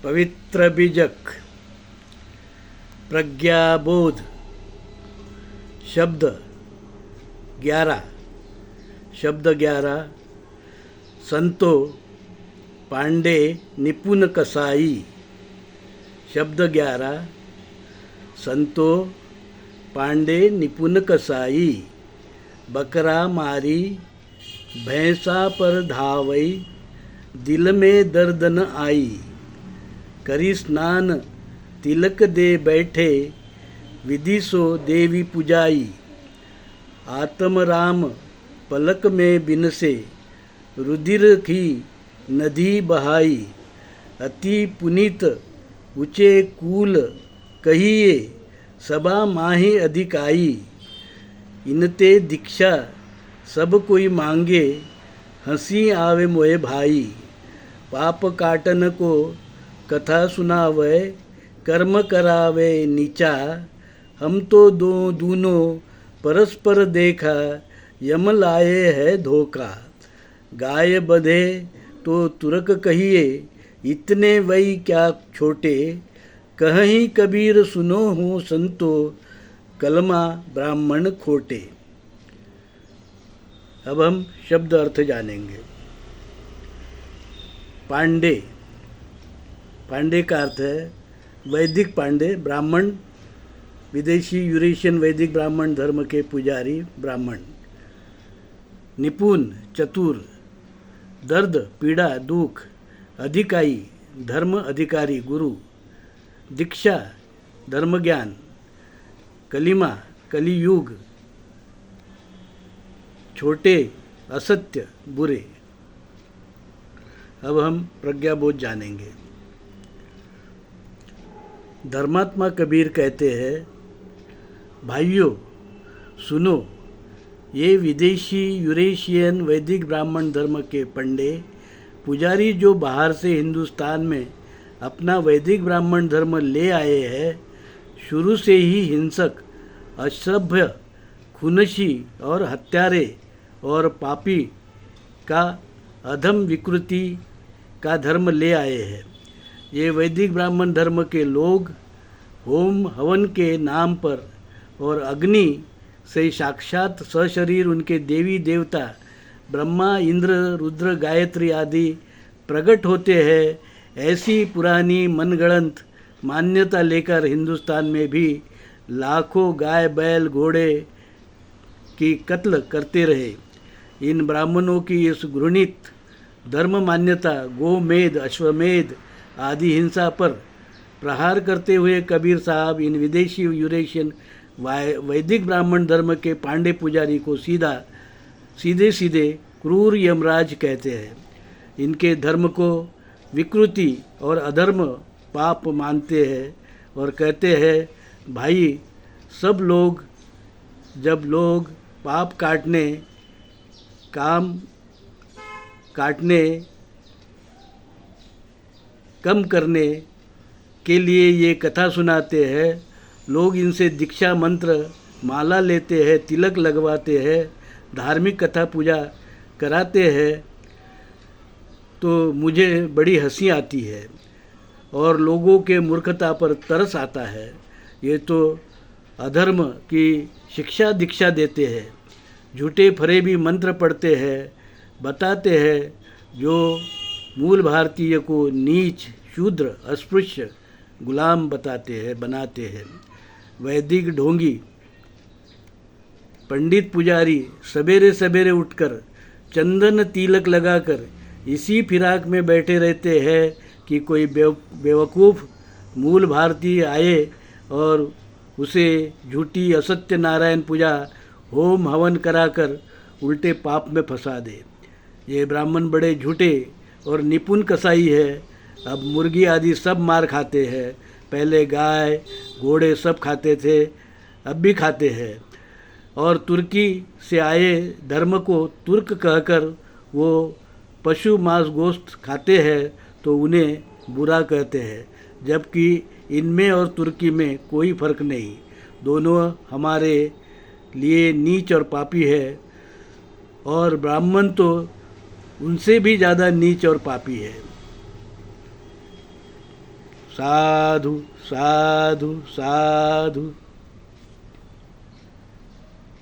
पवित्र बीजक, प्रज्ञाबोध, शब्द 11, शब्द 11, संतो पांडे निपुण कसाई। शब्द 11, संतो पांडे निपुण कसाई। बकरा मारी भैंसा पर धावई, दिल में दर्द न आई। करी स्नान तिलक दे बैठे, विधि सो देवी पुजाई। आत्म राम पलक में बिनसे, रुधिर की नदी बहाई। अति पुनीत ऊँचे कूल कहिए, सबा माही अधिकाई। इनते दीक्षा सब कोई मांगे, हंसी आवे मोए भाई। पाप काटन को कथा सुनावे, कर्म करावे नीचा। हम तो दूनों परस्पर देखा, यम लाए है धोखा। गाय बधे तो तुरक कहिए, इतने वही क्या छोटे। कहीं कबीर सुनो हूँ संतो, कलमा ब्राह्मण खोटे। अब हम शब्द अर्थ जानेंगे। पांडे, पांडे का अर्थ है वैदिक पांडे, ब्राह्मण, विदेशी यूरेशियन वैदिक ब्राह्मण धर्म के पुजारी ब्राह्मण। निपुण चतुर, दर्द पीड़ा दुख, अधिकारी धर्म अधिकारी गुरु। दीक्षा धर्म ज्ञान। कलिमा कलियुग। छोटे असत्य बुरे। अब हम प्रज्ञाबोध जानेंगे। धर्मात्मा कबीर कहते हैं, भाइयों सुनो, ये विदेशी यूरेशियन वैदिक ब्राह्मण धर्म के पंडे पुजारी जो बाहर से हिंदुस्तान में अपना वैदिक ब्राह्मण धर्म ले आए हैं, शुरू से ही हिंसक, असभ्य, खुनशी और हत्यारे और पापी का अधम विकृति का धर्म ले आए हैं। ये वैदिक ब्राह्मण धर्म के लोग होम हवन के नाम पर और अग्नि से साक्षात सशरीर उनके देवी देवता ब्रह्मा इंद्र रुद्र गायत्री आदि प्रकट होते हैं, ऐसी पुरानी मनगढ़ंत मान्यता लेकर हिंदुस्तान में भी लाखों गाय बैल घोड़े की कत्ल करते रहे। इन ब्राह्मणों की इस घृणित धर्म मान्यता गोमेध अश्वमेध आदि हिंसा पर प्रहार करते हुए कबीर साहब इन विदेशी यूरेशियन वैदिक ब्राह्मण धर्म के पांडे पुजारी को सीधे सीधे क्रूर यमराज कहते हैं। इनके धर्म को विकृति और अधर्म पाप मानते हैं और कहते हैं, भाई जब लोग पाप काम काटने कम करने के लिए ये कथा सुनाते हैं। लोग इनसे दीक्षा मंत्र माला लेते हैं, तिलक लगवाते हैं, धार्मिक कथा पूजा कराते हैं, तो मुझे बड़ी हंसी आती है और लोगों के मूर्खता पर तरस आता है। ये तो अधर्म की शिक्षा दीक्षा देते हैं, झूठे फरेबी मंत्र पढ़ते हैं, बताते हैं, जो मूल भारतीय को नीच शूद्र अस्पृश्य गुलाम बनाते हैं। वैदिक ढोंगी पंडित पुजारी सवेरे सवेरे उठकर चंदन तिलक लगाकर इसी फिराक में बैठे रहते हैं कि कोई बेवकूफ़ मूल भारतीय आए और उसे झूठी असत्य नारायण पूजा होम हवन कराकर उल्टे पाप में फंसा दे। ये ब्राह्मण बड़े झूठे और निपुण कसाई है। अब मुर्गी आदि सब मार खाते हैं, पहले गाय घोड़े सब खाते थे, अब भी खाते हैं। और तुर्की से आए धर्म को तुर्क कहकर वो पशु मांस गोश्त खाते हैं तो उन्हें बुरा कहते हैं, जबकि इनमें और तुर्की में कोई फ़र्क नहीं। दोनों हमारे लिए नीच और पापी है, और ब्राह्मण तो उनसे भी ज़्यादा नीच और पापी है। साधु साधु साधु।